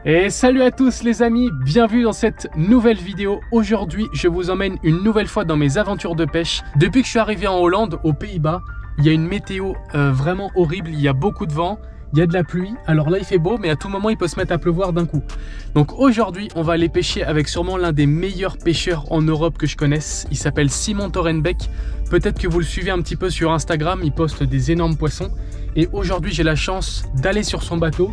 Et salut à tous les amis, bienvenue dans cette nouvelle vidéo. Aujourd'hui, je vous emmène une nouvelle fois dans mes aventures de pêche. Depuis que je suis arrivé en Hollande, aux Pays-Bas, il y a une météo vraiment horrible, il y a beaucoup de vent, il y a de la pluie. Alors là, il fait beau, mais à tout moment, il peut se mettre à pleuvoir d'un coup. Donc aujourd'hui, on va aller pêcher avec sûrement l'un des meilleurs pêcheurs en Europe que je connaisse. Il s'appelle Simon Torenbeek. Peut-être que vous le suivez un petit peu sur Instagram, il poste des énormes poissons. Et aujourd'hui, j'ai la chance d'aller sur son bateau.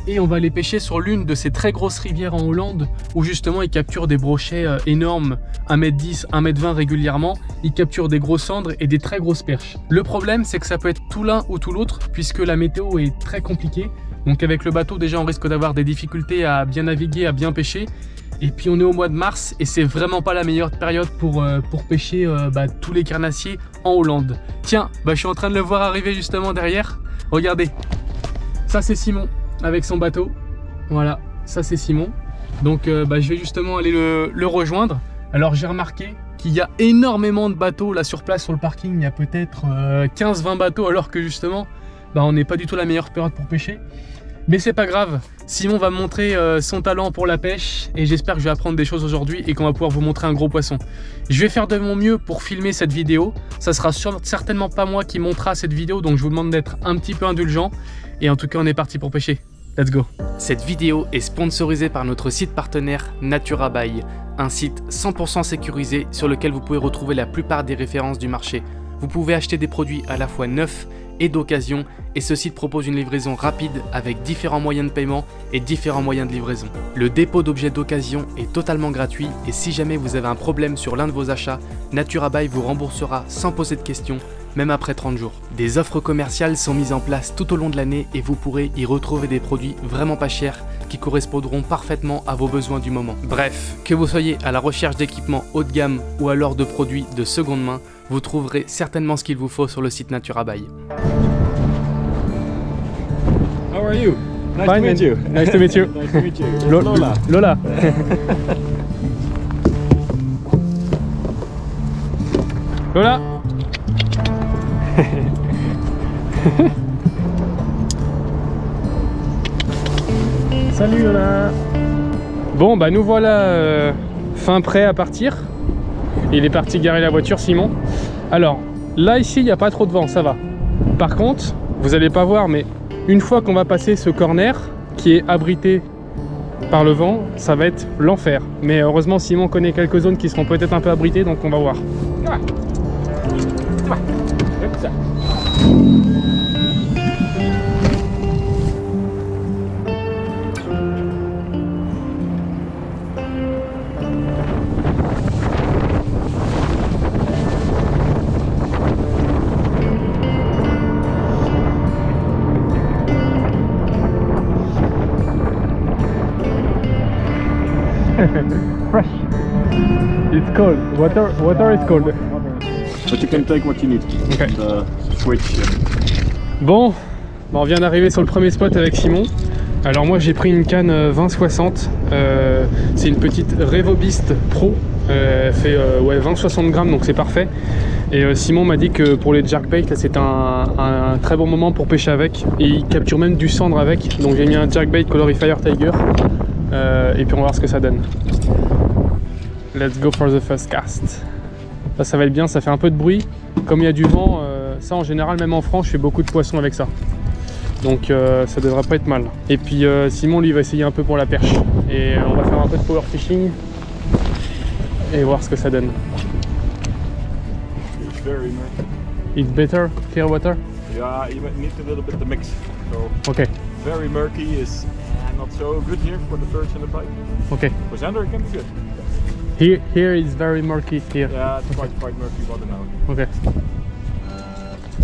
Et on va aller pêcher sur l'une de ces très grosses rivières en Hollande où justement il capture des brochets énormes, 1m10, 1m20 régulièrement. Il capture des gros cendres et des très grosses perches. Le problème, c'est que ça peut être tout l'un ou tout l'autre puisque la météo est très compliquée. Donc avec le bateau, déjà on risque d'avoir des difficultés à bien naviguer, à bien pêcher. Et puis on est au mois de mars et c'est vraiment pas la meilleure période pour pêcher tous les carnassiers en Hollande. Tiens, je suis en train de le voir arriver justement derrière. Regardez, ça c'est Simon avec son bateau. Voilà, ça c'est Simon. Donc je vais justement aller le rejoindre. Alors j'ai remarqué qu'il y a énormément de bateaux là sur place sur le parking. Il y a peut-être 15-20 bateaux alors que justement on n'est pas du tout la meilleure période pour pêcher. Mais c'est pas grave, Simon va me montrer son talent pour la pêche et j'espère que je vais apprendre des choses aujourd'hui et qu'on va pouvoir vous montrer un gros poisson. Je vais faire de mon mieux pour filmer cette vidéo. Ça sera certainement pas moi qui montera cette vidéo, donc je vous demande d'être un petit peu indulgent. Et en tout cas, on est parti pour pêcher. Let's go. Cette vidéo est sponsorisée par notre site partenaire NaturaBuy, un site 100% sécurisé sur lequel vous pouvez retrouver la plupart des références du marché. Vous pouvez acheter des produits à la fois neufs et d'occasion, et ce site propose une livraison rapide avec différents moyens de paiement et différents moyens de livraison. Le dépôt d'objets d'occasion est totalement gratuit et si jamais vous avez un problème sur l'un de vos achats, NaturaBuy vous remboursera sans poser de questions, même après 30 jours. Des offres commerciales sont mises en place tout au long de l'année et vous pourrez y retrouver des produits vraiment pas chers qui correspondront parfaitement à vos besoins du moment. Bref, que vous soyez à la recherche d'équipements haut de gamme ou alors de produits de seconde main, vous trouverez certainement ce qu'il vous faut sur le site NaturaBuy. How are you? Nice Fine, to meet you. Nice to meet you. Nice to meet you. Lola. Lola. Lola. Salut Lola. Bon nous voilà fin prêt à partir. Il est parti garer la voiture Simon. Alors là ici il n'y a pas trop de vent, ça va. Par contre vous n'allez pas voir mais une fois qu'on va passer ce corner qui est abrité par le vent, ça va être l'enfer. Mais heureusement Simon connaît quelques zones qui seront peut-être un peu abritées, donc on va voir. Fresh. It's cold. Water is cold. But you can take what you need. Okay. The switch. Bon, on vient d'arriver sur le premier spot avec Simon. Alors moi j'ai pris une canne 20-60. C'est une petite Revobist Pro. Elle fait 20-60 grammes, donc c'est parfait. Et Simon m'a dit que pour les jerkbait, c'est un très bon moment pour pêcher avec. Et il capture même du cendre avec. Donc j'ai mis un jerkbait Colorifier Tiger. Et puis on va voir ce que ça donne. Let's go for the first cast. Ça va être bien, ça fait un peu de bruit. Comme il y a du vent, ça en général, même en France, je fais beaucoup de poissons avec ça. Donc ça devrait pas être mal. Et puis Simon, lui, va essayer un peu pour la perche. Et on va faire un peu de power fishing et voir ce que ça donne. It's very murky. It's better, clear water? Yeah, you need a little bit to mix. So Okay. very murky is not so good here for the perch and the pike. Okay. For Xander it can be good. Here is very murky here. Yeah, it's quite murky water now. Ok.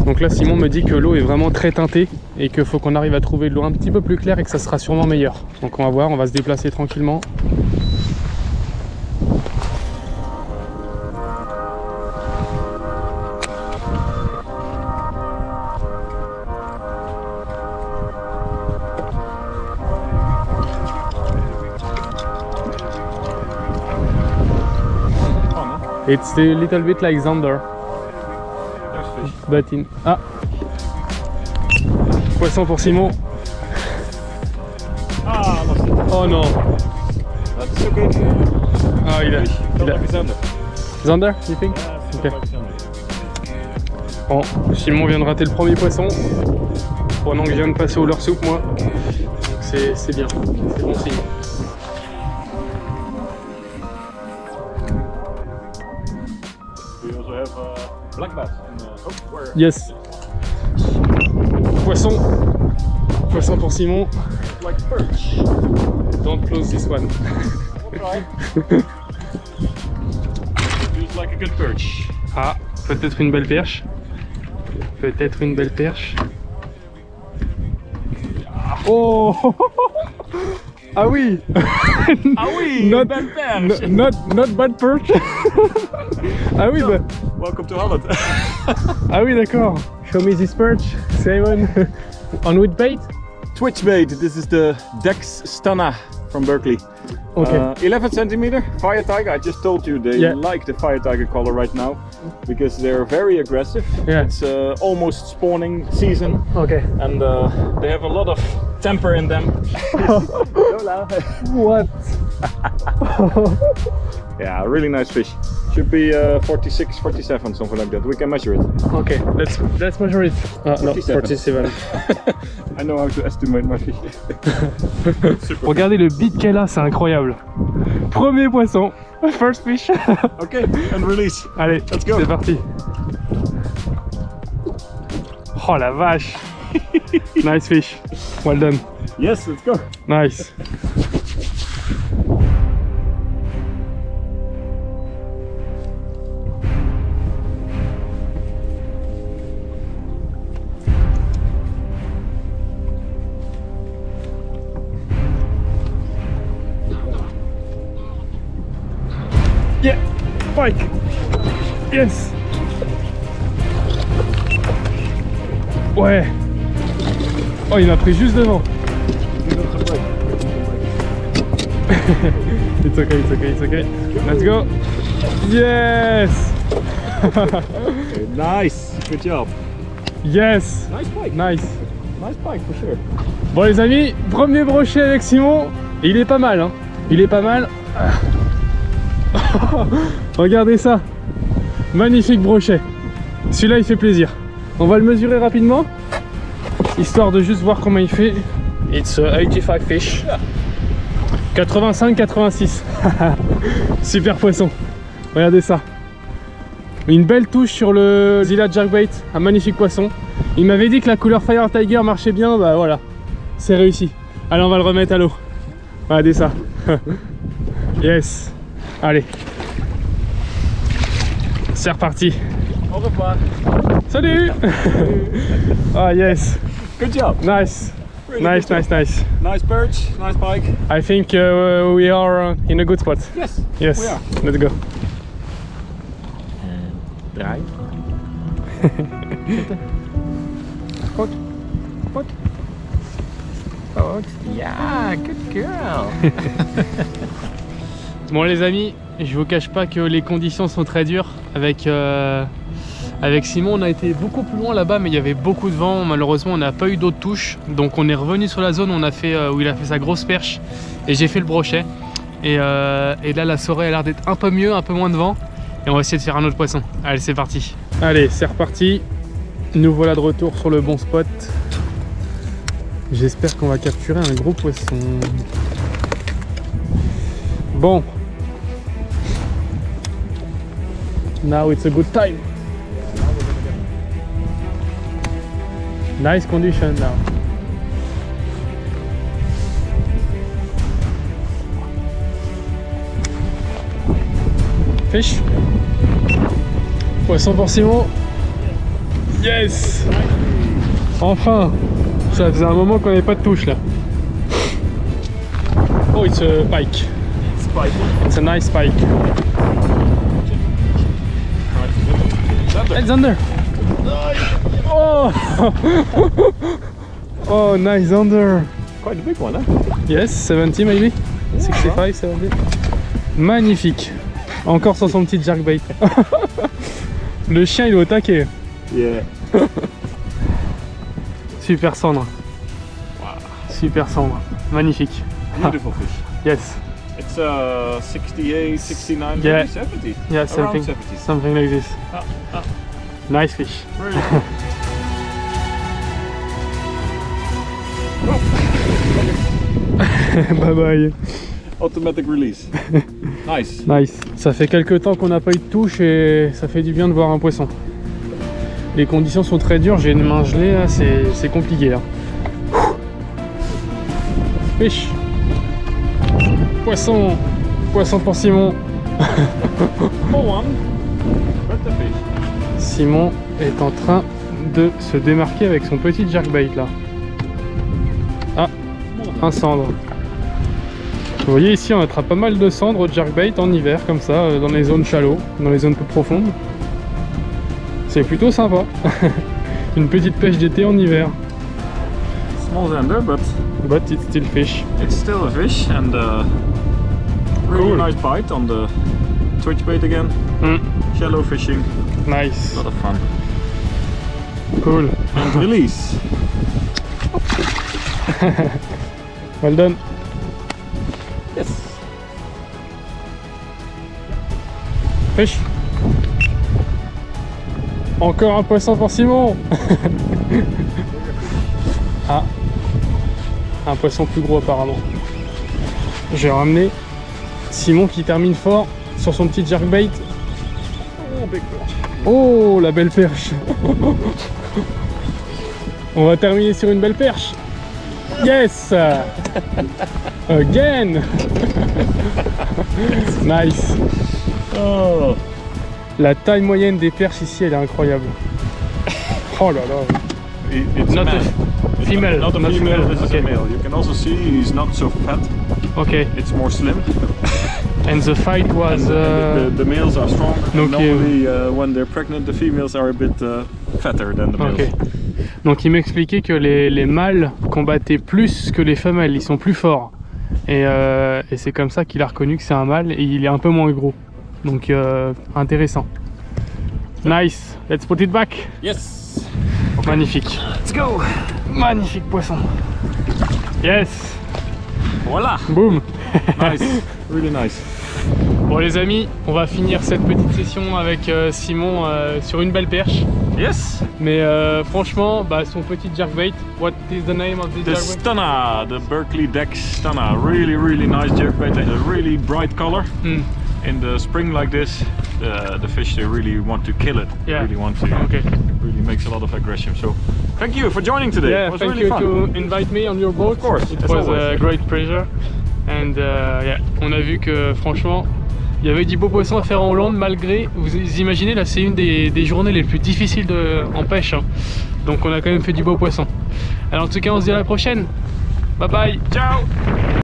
Donc là Simon me dit que l'eau est vraiment très teintée et qu'il faut qu'on arrive à trouver de l'eau un petit peu plus claire et que ça sera sûrement meilleur. Donc on va voir, on va se déplacer tranquillement. It's a little bit like Xander. But in... Ah, poisson pour Simon. Ah, lost it. Oh non. That's okay. Ah, il a. Zander. Zander, you think? Okay. Bon, Simon vient de rater le premier poisson. Pendant que je viens de passer au leurre soupe, moi. C'est bien, c'est bon signe. We also have black bass. Where? Yes. Poisson. Poisson pour Simon. Like perch. Don't close this one. Alright. Feels like a good perch. Ah, peut-être une belle perche. Peut-être une belle perche. Oh. Ah oui. Ah oui, Not belle perche. Not bad perch. Ah oui, bah. Welcome to Holland. Ah oui, d'accord. Show me this perch, Simon. On which bait? Twitch bait. This is the Dex Stana from Berkeley. Okay. 11 centimeter Fire Tiger. I just told you they like the Fire Tiger color right now because they're very aggressive. Yeah. It's almost spawning season. Okay. And they have a lot of temper in them. What? Yeah, really nice fish. Should be 46, 47, something like that. We can measure it. Okay, let's measure it. No, 47. I know how to estimate my fish. Super. Regardez le beat qu'elle a, c'est incroyable. Premier poisson, first fish. Okay, and release. Allez, Let's go. c'est parti. Oh la vache. Nice fish. Well done. Yes, let's go. Nice. Yeah, pike. Yes. Ouais. Oh, il m'a pris juste devant. It's okay, it's okay, it's okay. Let's go. Yes. Nice. Good job. Yes. Nice pike. Nice. Nice pike for sure. Bon les amis, premier brochet avec Simon. Et il est pas mal, hein. Il est pas mal. Regardez ça. Magnifique brochet. Celui-là il fait plaisir. On va le mesurer rapidement, histoire de juste voir comment il fait. It's 85 fish. 85-86. Super poisson. Regardez ça. Une belle touche sur le Zilla Jerkbait. Un magnifique poisson. Il m'avait dit que la couleur Fire Tiger marchait bien. Bah voilà. C'est réussi. Allez, on va le remettre à l'eau. Regardez ça. Yes. Allez. C'est reparti. Au revoir. Salut. Ah yes. Good job. Nice. Really Nice, good nice, job. nice. Nice perch, nice pike. I think we are in a good spot. Yes. Yes. We are. Let's go. Draai. Goed. Goed. Goed. Ja, good girl. Bon les amis, je vous cache pas que les conditions sont très dures. Avec Simon, on a été beaucoup plus loin là-bas, mais il y avait beaucoup de vent. Malheureusement, on n'a pas eu d'autres touches. Donc on est revenu sur la zone où, où il a fait sa grosse perche. Et j'ai fait le brochet. Et là, la soirée a l'air d'être un peu mieux, un peu moins de vent. Et on va essayer de faire un autre poisson. Allez, c'est parti. Allez, c'est reparti. Nous voilà de retour sur le bon spot. J'espère qu'on va capturer un gros poisson. Bon. Now it's a good time. Nice condition now. Fish. Poisson pour Simon. Yes. Enfin. Ça faisait un moment qu'on n'avait pas de touche là. Oh, it's a pike. Spike. It's a nice pike. Alexander. Oh. Oh, nice Zander. Quite a big one, huh? Yes, 70 maybe. 65, 70. Magnifique. Encore sur son petit jerkbait. Le chien il est au taquet. Yeah. Super cendre. Super cendre. Magnifique. Beautiful fish. Yes. It's 68, 69, Yeah. maybe 70. Yeah, Around something 70. something like this. Nice fish. Really. Bye bye. Automatic release. Nice. Nice. Ça fait quelques temps qu'on n'a pas eu de touche et ça fait du bien de voir un poisson. Les conditions sont très dures, j'ai une main gelée là, c'est compliqué là. Fish. Poisson. Poisson pour Simon. Small one, but the fish. Simon est en train de se démarquer avec son petit jerkbait là. Ah, un cendre. Vous voyez ici on attrape pas mal de cendres au jerkbait en hiver comme ça, dans les zones shallow, dans les zones peu profondes. C'est plutôt sympa. Une petite pêche d'été en hiver. Small zander, but it's still fish. it's still a fish, and really Cool. nice bite on the twitch bait again. Shallow fishing, Nice. a lot of fun. Cool. And release. Well done. Yes. Fish. Encore un poisson pour Simon. Ah, un poisson plus gros apparemment. J'ai ramené Simon qui termine fort sur son petit jerkbait. Oh, big perch. Oh, la belle perche. On va terminer sur une belle perche. Yes. Again. Nice. Oh. La taille moyenne des perches ici, elle est incroyable. Oh là là. It's Not a man. a female. Not a not female, female. this is Okay. a male. You can also see he's not so fat. Okay. It's more slim. And the fight was. And the males are strong. no Normally, when they're pregnant, the females are a bit fatter than the males. Ok. Donc il m'expliquait que les mâles combattaient plus que les femelles, ils sont plus forts. Et c'est comme ça qu'il a reconnu que c'est un mâle et il est un peu moins gros. Donc intéressant. Nice, let's put it back. Yes. Magnifique. Let's go. Magnifique poisson. Yes. Voilà. Boom. Nice. Really nice. Bon les amis, on va finir cette petite session avec Simon sur une belle perche. Yes. Mais franchement, bah, son petit jerkbait, what is the name of this The jerkbait? Stunna, the Berkeley Dex Stunna. Really nice jerkbait. It has a really bright color. In the spring like this, the fish, they really want to kill it. Yeah. Really want to. Okay. Really makes a lot of aggression. So, thank you for joining today. Yeah, It was thank really you fun. to invite me on your boat. Of course, It as was always. a great pleasure. And yeah, on a vu que franchement, il y avait du beau poisson à faire en Hollande malgré, vous imaginez là, c'est une des journées les plus difficiles en pêche. Hein. Donc on a quand même fait du beau poisson. Alors en tout cas, on se dit à la prochaine. Bye bye. Ciao.